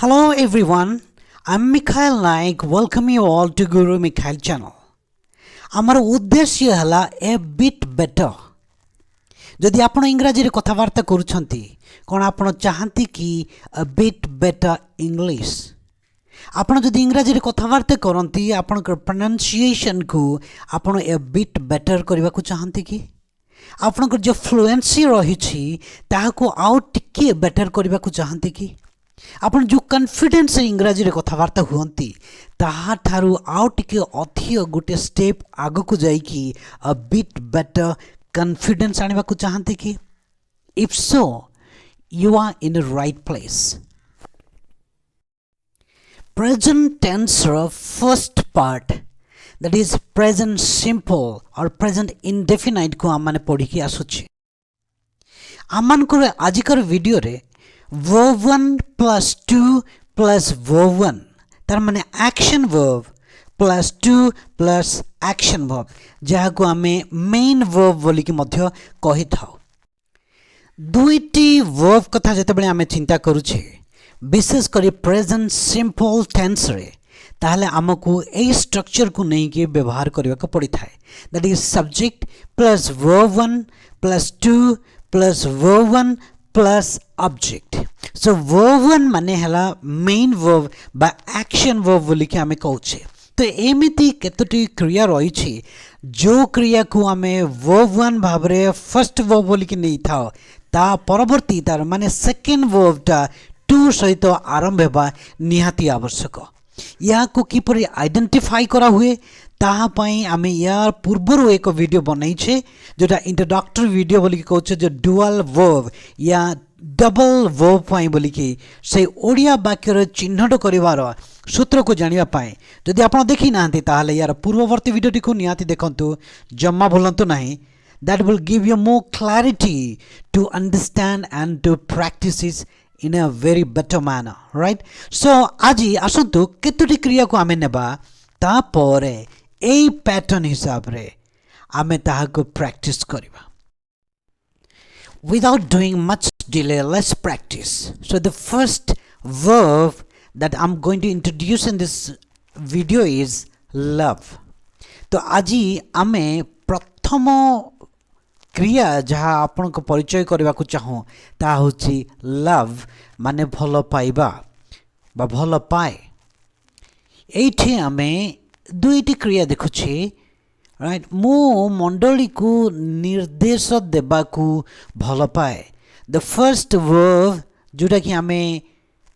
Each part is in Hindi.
Hello everyone, I'm Mikhael Naik. Welcome you all to gurumikhael channel. आमर उद्देश्य हला ए बिट बेटर. जदि आपण इंग्रजी रे कथावार्ता करूछंती कोन आपण चाहंती कि अ बिट बेटर इंग्लिश. आपण जदि इंग्रजी रे कथावार्ता करंती आपण प्रोनाउंसिएशन को आपण ए बिट बेटर करबा को चाहंती कि आपण जो फ्लुएंसी रहिछि ताहाको आउ टिके बेटर करबा को चाहंती कि आपण जो कॉन्फिडेंस इंग्रजी रे कथावार्ता हुअंती ताहा ठारू आउ टिके अधिक गोटे स्टेप आगो को जाई कि अ बिट बेटर कॉन्फिडेंस आनिबा को चाहंती कि if so you are in the right place. Present tense रो first part that is present simple or present indefinite को आमाने पढी कि आसुछि. आमान को आजिकर वीडियो रे verb 1 plus 2 plus verb 1 तार माने action verb plus 2 plus action verb जहा को हमें main verb बोली कि मध्य कहि थाउ. दुईटी verb कथा जते बेले हमें चिंता करूछे विशेष करी present simple tense रे ताहले हमकु ए स्ट्रक्चर को नहीं के व्यवहार करबा को पड़ी थाए. That is subject plus verb 1 plus 2 plus verb 1 plus object. So verb 1 माने हला main verb बा action verb बोली कि हमें कहूछे. तो एमिति केतोटी क्रिया रही छी जो क्रिया को हमें verb 1 भाबरे first verb बोली कि नहीं था ता परवर्ती तार माने second verb टा to सहित आरंभ हेबा निहाती आवश्यक. या को किपरि आइडेंटिफाई करा हुए ताहा पई आमे यार पूर्वरु एक वीडियो बनाई छे जोटा इंट्रोडक्टरी वीडियो बोली कहू छे जो डुअल वर्ब या डबल वर्ब पई बोली कि से ओडिया वाक्य रे चिन्हट करिवार सूत्र को जानिबा पई जदि आपण देखि नांती ताहाले यार पूर्ववर्ती वीडियोटी को निहाती देखंतु जम्मा भूलंतु नाही. that will give you more clarity to understand and to practice it in a very better manner, right? So आजी आसंतु केतोटी क्रिया को आमे नेबा ता परे ए पैटर्न हिसाब रे आमे ताहा को प्रैक्टिस करिबा. Without doing much delay, let's practice. So the first verb that I'm going to introduce in this video is love. तो आजी आमे प्रथम क्रिया जहाँ आपण को परिचय करबा को चाहूँ ता होची लव माने भल पाइबा बा भल पाए. एठी आमे दुईटी क्रिया देखुछि, राइट. मो मंडली को निर्देश देबा को भल पाए. द फर्स्ट वर्ब जोटा कि आमे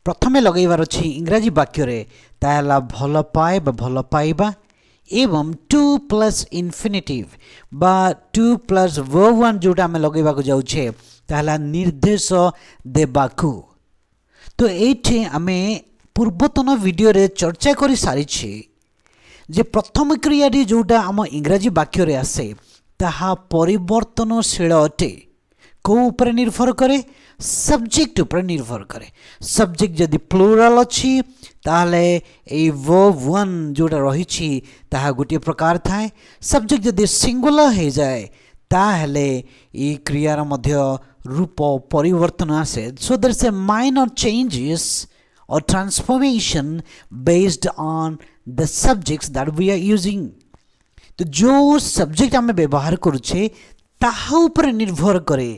प्रथमे लगैबार अछि इंग्रजी वाक्य रे ताला भल पाए बा भल पाइबा एवं 2 प्लस इन्फिनिटिव बा 2 प्लस verb 1 जोटा में लगेबा को जाउछे ताला निर्देश देबाकू. तो एठे आमे पूर्वतन वीडियो रे चर्चा करि सारी छी जे प्रथम क्रियाटी जोटा हम इंग्रजी वाक्य रे आसे ताहा परिवर्तनशील अटे. को ऊपर निर्भर करे? सब्जेक्ट ऊपर निर्भर करे. सब्जेक्ट जदि प्लुरल अछि ताहले ए verb 1 जोटा रही छी ताहा गोटे प्रकार थाए. सब्जेक्ट जदि सिंगुलर हे जाए ताहले ए क्रियार मध्य रूप परिवर्तन आसे. So there is a minor changes or transformation based on the subjects that we are using. तो जो सब्जेक्ट हमें व्यवहार करूछे ताहा ऊपर निर्भर करे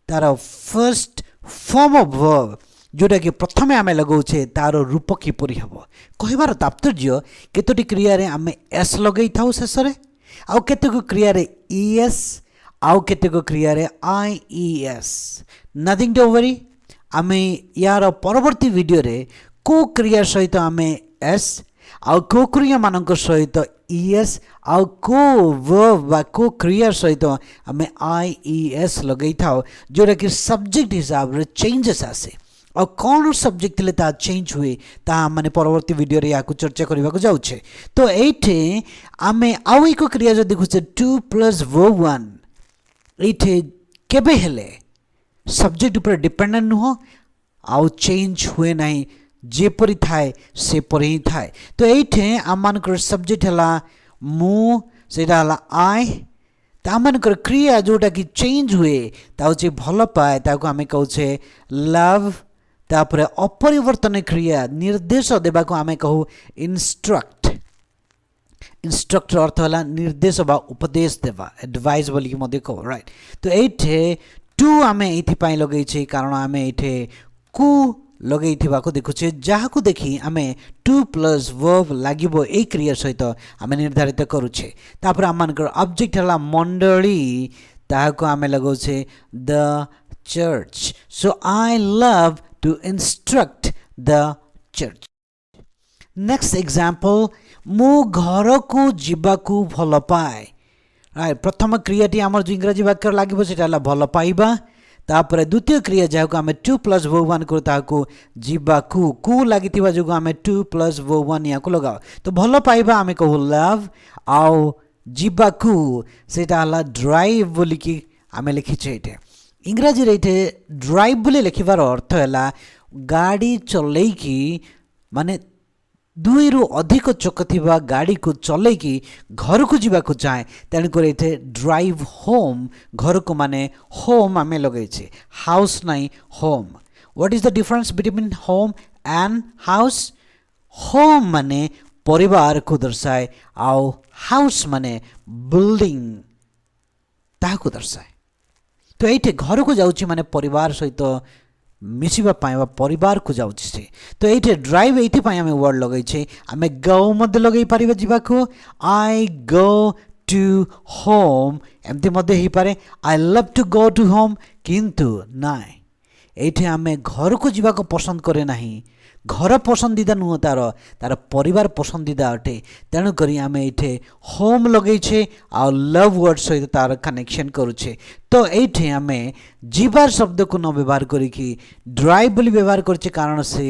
तार फर्स्ट फॉर्म ऑफ वर्ब जोटा कि प्रथमे आमे लगाउछे तार रूप किपरि हबो. कहबार तात्पर्य केतोटी क्रिया रे आमे एस लगै थाउ शेष रे आउ केतेको क्रिया रे ईएस आउ केतेको क्रिया रे आईईएस. Nothing to worry. आमे यार परवर्ती वीडियो रे को क्रिया सहित आमे एस आउ को क्रिया मानक सहित ईएस आउ को वर्ब बा को क्रिया सहित आमे आईईएस लगै थाउ जोरा कि सब्जेक्ट हिसाब रे चेंजेस आसे. और कौन सब्जेक्ट ले ता चेंज हुए ता माने परवर्ती वीडियो रे याकु चर्चा करबा को जाउछे. तो एठे आमे आउ एक क्रिया जो देखुछे 2 प्लस verb 1 एठे केबे हेले सब्जेक्ट ऊपर डिपेंडेंट नुह आउ चेंज हुए नहीं जेपरि थाए से परि ही थाए. तो एठे आमानकर सब्जेक्ट हला मु सेटा हला आई तामानकर क्रिया जोटा कि चेंज हुए ता होचे भल पाए ताको हमें कहउछे लव तापर अपरिवर्तन क्रिया निर्देश देबाको आमे कहू इंस्ट्रक्ट इंस्ट्रक्टर अर्थ होला निर्देश बा उपदेश देवा एडवाइस बोली मधे कहो राइट तो एठे टू आमे एथि पई लगै छै कारण आमे एठे कु लगै थिबा को देखुछे जहा को देखि आमे टू प्लस वर्ब लागिबो ए क्रिया सहित आमे निर्धारित करूछे तापर आमानकर ऑब्जेक्ट हला मंडली ताहाको आमे लगौछे the church so I love to instruct the church next example मु घर को जीवाकू भल पाए राइट प्रथम क्रियाटी आमर जो इंग्रजी वाक्य लागिबो सेटा हला भल पाइबा तापर द्वितीय क्रिया जाको आमे 2 प्लस वर्ब 1 को ताको जीवाकू कु लागितिबा जो आमे 2 प्लस वर्ब 1 या को लगाओ तो भल पाइबा आमे कहू लव आउ जीवाकू सेटा हला ड्राइव बोली कि आमे लिखिछे एटे इंग्रजी रे एटे ड्राइव बोली लिखिबार अर्थ हला गाड़ी चलै कि माने दुई रु अधिक चक थिबा गाड़ी को चले कि घर को जीवा को चाहे तेणु कर इथे ड्राइव होम घर को माने होम आमे लगे छे हाउस नहीं home what is the difference between home and house home माने परिवार को दर्शाए आउ हाउस माने बिल्डिंग ता को दर्शाए तो एठे घर को जाउची माने परिवार सहित मिसिबा पाइबा परिवार को जाउछि से तो एठे ड्राइव एथि पाइ आमे वर्ड लगै छै आमे गो मध्ये लगै पारिबा जीवा को आई गो टू होम एमति मध्ये ही पारे I love to go to home किंतु नाय एठे आमे घर को जीवा को पसंद करे नाही घर पसंदीदा नुह तार तार परिवार पसंदीदा अटे तेणु करी आमे एठे होम लगै छे आ लव वर्ड सहित तार कनेक्शन करूछे तो एठे आमे जीवार शब्द को न व्यवहार करी कि ड्राइव बोली व्यवहार करछे कारण से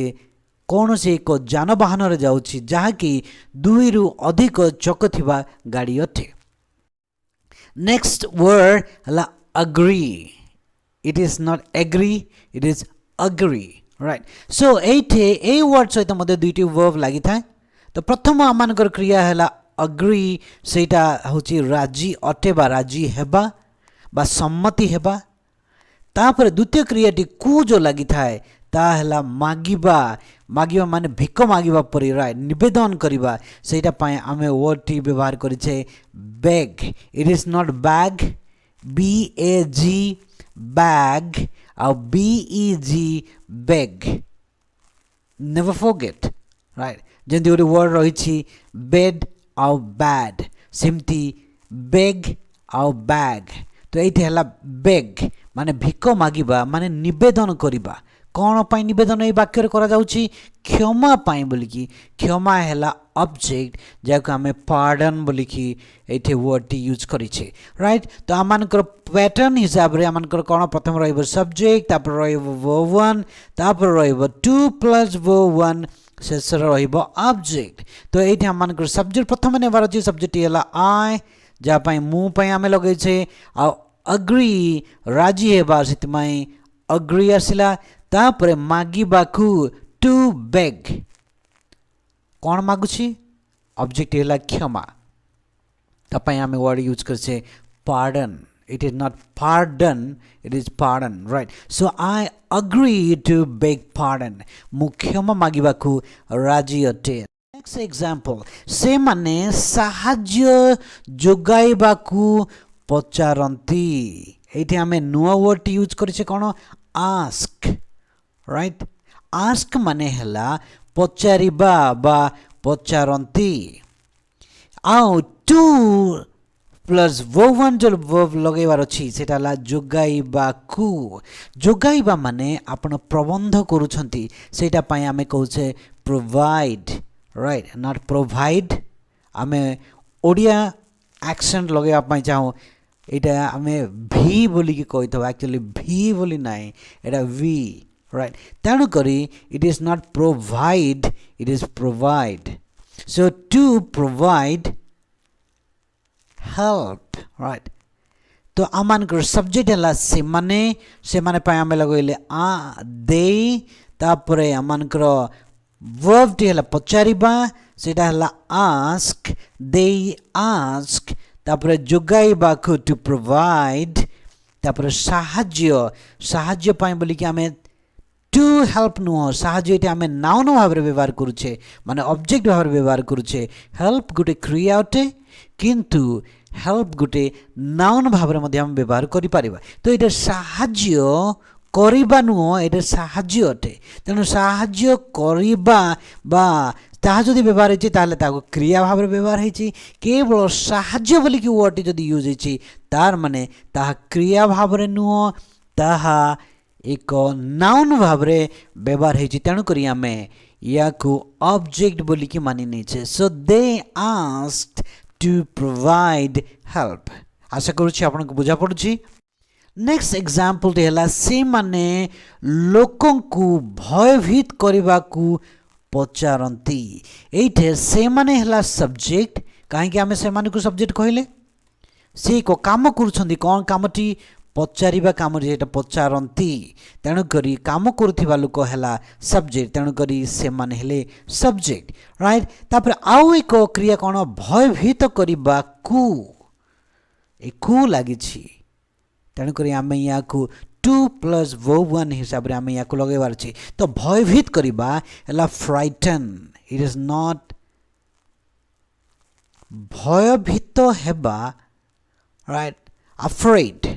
कौन से एक जानवाहन रे जाउछि जहा कि दुई रु अधिक चक थिबा गाड़ी अटे नेक्स्ट वर्ड हला agree it is not agree it is agree right so एठे ए वर्ड सहित मध्य दुईटी वर्ब लागि थाए तो प्रथम आमानकर क्रिया हला अग्री सेटा होची राजी अटे बा राजी हेबा बा सम्मति हेबा तापर द्वितीय क्रियाटी कु जो लागि थाए ता हला मागिबा मागिबा माने भिक मागिबा परि राइट निवेदन करिबा सेटा पाए आमे वर्ड टी व्यवहार करिछे beg it is not bag B A G bag और BEG beg never forget right जेंति गोटे वर्ड रही बेड आउ बैड सेमती बेग आउ बैग तो ये है बेग माने भिक मागिबा माने निवेदन करिबा कौन पाई निवेदन ये वाक्य करा जाउची क्षमा पाई बोलिकी क्षमा हैला ऑब्जेक्ट जाको आमे पार्डन बोलिकी एठे वर्ड टी यूज करिछे राइट तो आमानकर पैटर्न हिसाब रे आमानकर कोन प्रथम रहइबो सब्जेक्ट तापर रहइबो वर्ब 1 तापर रहइबो 2 प्लस वर्ब 1 शेष रहइबो ऑब्जेक्ट तो एठे आमानकर सब्जेक्ट प्रथम नेबार अछि सब्जेक्ट हैला आई जा पाई मु पाई आमे लगै छे आ अग्री राजी हेबा सितमाई अग्री आसिला तापर मागिबाकू टू बेग कौन मागुछि ऑब्जेक्ट हैला क्षमा तपाई आमे वर्ड यूज करछे pardon it is not pardon it is pardon right so I agree to beg pardon मु क्षमा मागिबाकू राजी अटे नेक्स्ट एग्जांपल से माने साहाय्य जोगाइबाकू पचारंती एठी आमे नुआ वर्ड यूज करछे कोन आस्क राइट आस्क माने हला पचारिबा बा पचारंती आउ टू प्लस वर्ब 1 जो वर्ब लगेबार अछि सेटा ला जोगाइबाकू जोगाइबा माने आपण प्रबंध करूछंती सेटा पय आमे कहउछे प्रोवाइड राइट नॉट प्रोवाइड आमे ओडिया एक्सेंट लगेबा पय चाहू एटा आमे भी बोली कि कहितो एक्चुअली भी बोली नाही एटा वी राइट तानु करी it is not provide it is provide so to provide help right तो आमानकर सब्जेक्ट हला से माने पाए आमे लगइले आ दे तापरे आमानकर वर्ब टी हला पचारिबा सेटा हला ask they ask तापरे जोगाइबा को to provide तापरे साहाय्य पाए बोली कि आमे टू हेल्प नुह साहाଯ୍य ये आम नाउन भाव व्यवहार करुचे माने ऑब्जेक्ट भाव व्यवहार करुचे हेल्प गोटे क्रिया अटे किंतु हेल्प गोटे नाउन भाव हम व्यवहार करि परिबा तो ये साहाଯ୍य करिबा नुह ये साहाଯ୍य अटे तेणु साहाଯ୍य करिबा बा ताहा जदि व्यवहार होती ताहले ताको क्रिया भाव व्यवहार होती केवल साहाଯ୍य बोली कि वर्ड जदि यूज होती तार माने ताहा क्रिया भाव नुह ताहा एक नाउन भाव व्यवहार होती तेणुक आम या ऑब्जेक्ट बोली कि मानि नहीं so they asked to provide help आशा करुच्ची आपन को बुझा पड़ुची नेक्स्ट एग्जांपल टे हला से माने लोकन को भयभीत करबा को पचारंती एठे से माने हला सब्जेक्ट काहे कि आमे से माने को सब्जेक्ट कहले से को काम करूछंती कोन कामटी पचारिबा काम जेटा पचारंती तेणु करी काम करुथिबा लोक हला सब्जेक्ट तेणु करी से माने हेले सब्जेक्ट राइट तापर आउ एक क्रिया कोन भयभीत करबा को ए को लागिछि तेणु करी आमे या को 2 प्लस वर्ब 1 हिसाब रे आमे या को लगेबार छी तो भयभीत करबा हला फ्राइटन इट इज नॉट भयभीत हेबा राइट अफ्रेड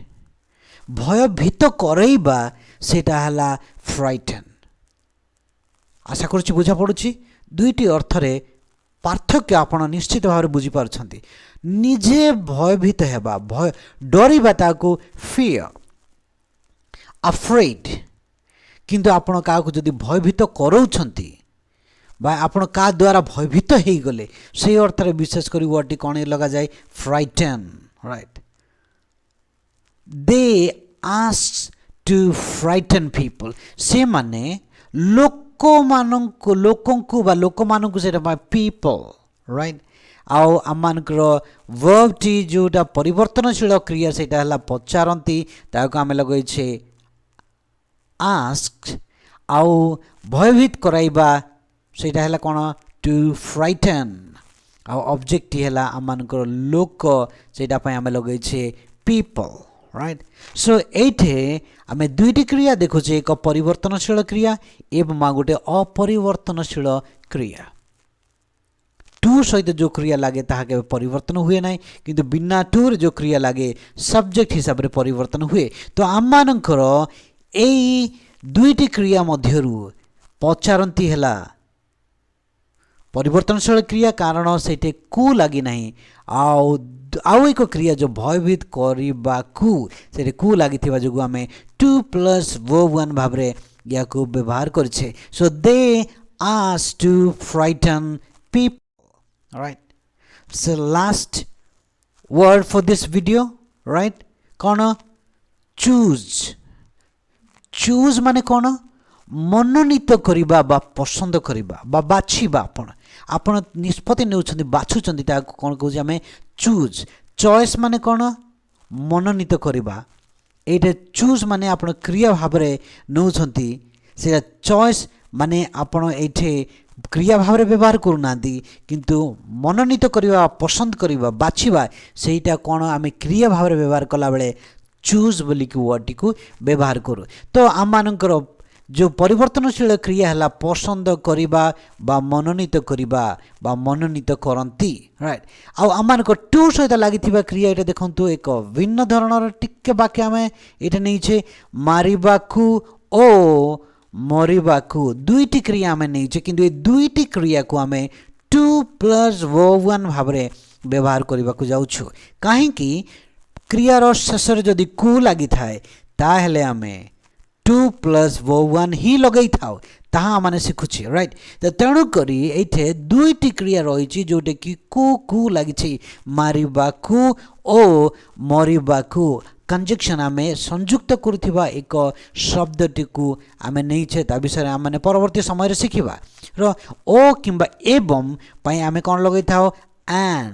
भयभीत करैबा सेटा हला फ्राइटन आशा करुच्ची बुझा पड़ुची दुईटी अर्थरे पार्थक्य आपण निश्चित भाव बुझी पारछंती निजे भयभीत हेबा भय डरिबा ताको फियर अफ्रेड किंतु आपण काको जदि भयभीत करौछंती बा आपण का द्वारा भयभीत हेई गले से अर्थरे विशेष करी वर्ड कोन लगा जाय frighten right they ask to frighten people से माने लोकंकु बा लोकमानंकु सेटा पीपल राइट आउ आमनकर वर्ब टी जोटा परिवर्तनशील क्रिया सेटा हला पचारंती ताको आमे लगै छे आस्क आउ भयभीत कराइबा सेटा हला कोन टू फ्राइटन आउ ऑब्जेक्ट हला आमनकर लोक सेटा पय आमे लगै छे पीपल राइट सो एठे आमे दुईटी क्रिया देखुचे एक परिवर्तनशील क्रिया एवं गोटे अपरिवर्तनशील क्रिया टू सहित जो क्रिया लगे ताहा के परिवर्तन हुए ना किंतु बिना टू रे जो क्रिया लगे सब्जेक्ट हिसाब रे परिवर्तन हुए तो आम मानकर एई दुईटी क्रिया मध्यरु पचारंती हला परिवर्तनशील क्रिया कारण सेटे कु लगी नहीं आउ एक क्रिया जो भयभीत करबाकू से कु लगी जो आम 2 प्लस वर्ब 1 भाव या को व्यवहार करछे so they ask to frighten people right so last word for this video right कौन चूज चूज माने कौन मनोनीत करिबा बा पसंद करिबा बा बाछिबा आपण निष्पत्ति नेउछन्ती बाछुछन्ती ताको कोन कहूछि आमे चूज चॉइस माने कोन मनोनीत करिबा एटा चूज माने आपण क्रिया भाबरे नेउछन्ती से चॉइस माने आपण एठे क्रिया भाबरे व्यवहार करूनांती किंतु मनोनीत करिबा पसंद करिबा बाछिबा सेटा कोन आमे क्रिया भाबरे व्यवहार कला बेले चूज बोली कि वर्ड को व्यवहार करू तो आम मानकर जो परिवर्तनशील क्रिया है पसंद करिबा बा मनोनीत करिबा बा मनोनीत करंती राइट आम टू सहित लगी क्रिया ये देखु एक भिन्न धरणर टिके वाक्य आम ये नहीं मारिबाकू ओ मरिबाकू दुईटी क्रिया आम नहीं किंतु ये दुईटी क्रिया को आम 2 प्लस वर्ब 1 भाव व्यवहार करने को जाऊँ कहीं क्रियार शेष जदि कु लगी थाए ताहले आमे 2 प्लस वर्ब 1 ही लगई थाओ ताहा माने सिखुछि राइट तो तेणु करी एठे दुईटी क्रिया रही जोटे कि कु लगी छी मारिबाकू ओ मरिबाकू कंजक्शन आमे संयुक्त करुथिबा एक शब्दटी को आमे नहीं छे ता विषय आम माने परवर्ती समय रे सिखिबा र ओ किंबा एवं पई आमे कोन लगई थाओ एन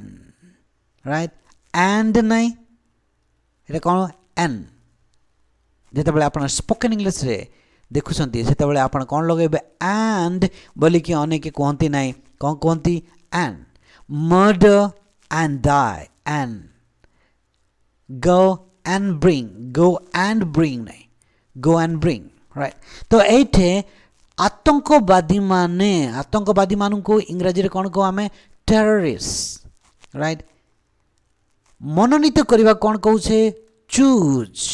राइट एंड नहीं एटा कोन एन जेतेबेले आपण स्पोकन इंग्लिश रे देखुछंती सेतेबेले आपण कोन लगेबे एंड बोली कि अनेक कहंती नाही कोन कहंती and murder and die and go and bring नहीं गो एंड ब्रिंग राइट तो एठे आतंकवादी मानू इंग्राजी रे कौन कहो आमे टेररिस्ट राइट मनोनीत करवा कौन कहूचे चूज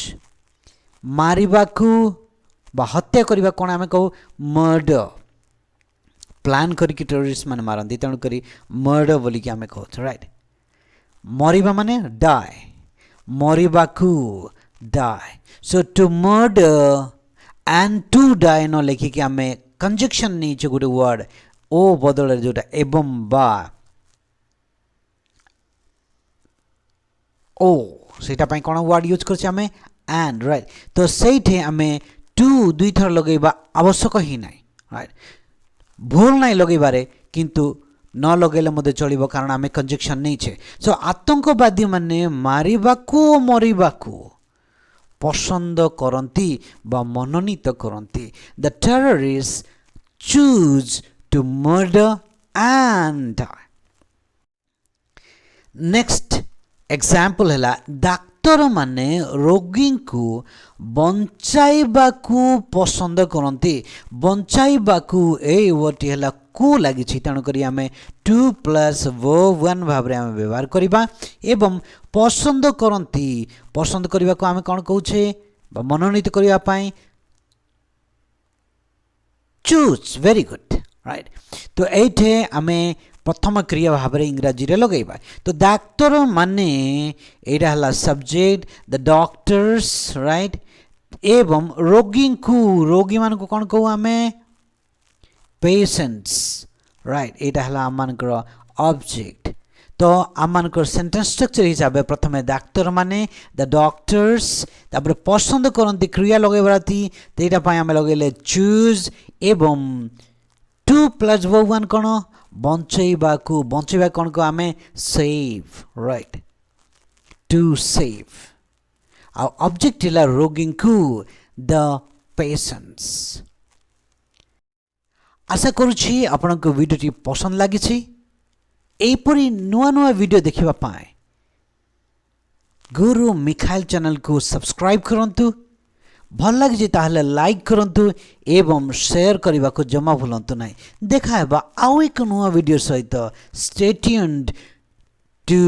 मारिबाकू बा हत्या करवा कौन आमे कहू मर्डर प्लान करके टेररिस्ट माने मारंती तेणु करी मर्डर बोली कि आमे कहू राइट मरिबा माने डाई मरिबाकू die so to murder and to die न लिखिकी आमे कंजक्शन नहीं गोटे वर्ड ओ बदल जोटा एवं बा ओ सेटा पाई कौन वर्ड यूज करछे आमे एंड राइट तो सेठे आमे टू दुई थर लगेबा आवश्यक ही नहीं राइट भूल नहीं लगेबारे किंतु न लगेले मते चलिबो कारण आमे कंजक्शन नहीं छे सो आतंकवादी माने मारिबाकू मरिबाकू पसंद करती बा मनोनीत करती the terrorist choose to murder and die next example है डाक्तर माने रोगी को बंचाइबाकू पसंद करती बंचाइबाकू ए वर्ड है को लगी तेणुक आम टू प्लस वर्ब वन भाव में आम व्यवहार करवा एवं पसंद करती पसंद करने को आम कौन कहे मनोनीत करने चूज वेरी गुड राइट तो ये आम प्रथम क्रिया भाव में इंग्राजी रे लगेबा तो डाक्तर माने एटा हला सब्जेक्ट द डॉक्टर्स राइट एवं रोगी मान को कौन कहू आम पेशेंट्स राइट एटा हला आम मानकर ऑब्जेक्ट तो आम मानकर सेंटेंस स्ट्रक्चर हिसाब से प्रथम डाक्तर माने द डॉक्टर्स तापर पसंद करती क्रिया लगेबाती तो यहाँ आम लगेले चूज एवं टू प्लस वर्ब वन कौन बंचैबा कौन को आम save right to save a object है रोगी को द पेशेंट्स आशा करुछि आपनक वीडियोटी पसंद लागिछि एपरी नुआ नुआ वीडियो देखिबा पाए गुरु मिखाइल चैनल को सब्सक्राइब करंतु भल लगे ताहले लाइक करंतु एवं शेयर करने को जमा भूलंतु नहीं देखा है आउ एक नुआ वीडियो सहित stay tuned to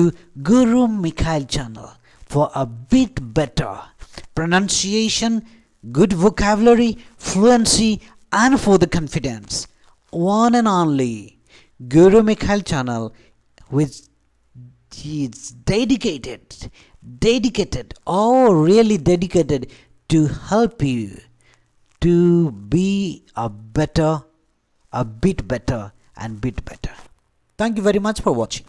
Guru Mikhail channel for a bit better pronunciation, good vocabulary, fluency and for the confidence. One and only Guru Mikhael channel which is dedicated or really dedicated to help you to be a bit better and bit better. Thank you very much for watching.